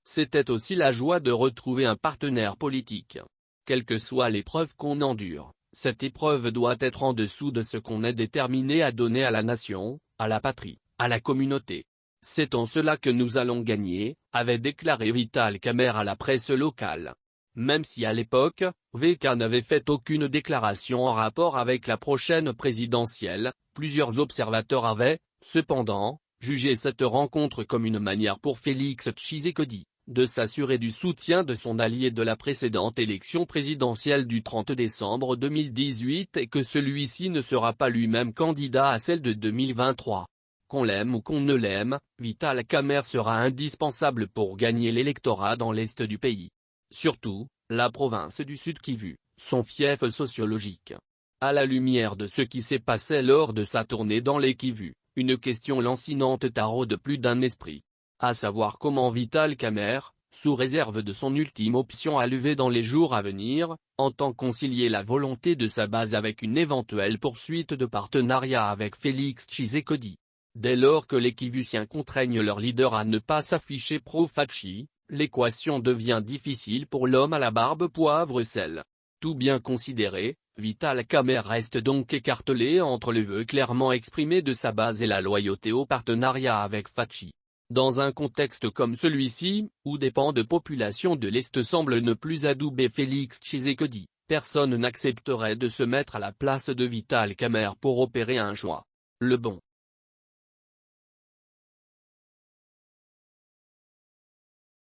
C'était aussi la joie de retrouver un partenaire politique. Quelle que soit l'épreuve qu'on endure, cette épreuve doit être en dessous de ce qu'on est déterminé à donner à la nation, à la patrie, à la communauté. C'est en cela que nous allons gagner, avait déclaré Vital Kamerhe à la presse locale. Même si à l'époque, VK n'avait fait aucune déclaration en rapport avec la prochaine présidentielle, plusieurs observateurs avaient, cependant, jugé cette rencontre comme une manière pour Félix Tshisekedi de s'assurer du soutien de son allié de la précédente élection présidentielle du 30 décembre 2018 et que celui-ci ne sera pas lui-même candidat à celle de 2023. Qu'on l'aime ou qu'on ne l'aime, Vital Kamerhe sera indispensable pour gagner l'électorat dans l'est du pays. Surtout, la province du Sud Kivu, son fief sociologique. À la lumière de ce qui s'est passé lors de sa tournée dans les Kivu, une question lancinante taraude plus d'un esprit. À savoir comment Vital Kamerhe, sous réserve de son ultime option à lever dans les jours à venir, entend concilier la volonté de sa base avec une éventuelle poursuite de partenariat avec Félix Tshisekedi. Dès lors que les Kivusiens contraignent leur leader à ne pas s'afficher pro-Fachi, l'équation devient difficile pour l'homme à la barbe poivre-sel. Tout bien considéré, Vital Kamerhe reste donc écartelé entre le vœu clairement exprimé de sa base et la loyauté au partenariat avec Fachi. Dans un contexte comme celui-ci, où des pans de population de l'Est semblent ne plus adouber Félix Tshisekedi, personne n'accepterait de se mettre à la place de Vital Kamerhe pour opérer un choix. Le bon,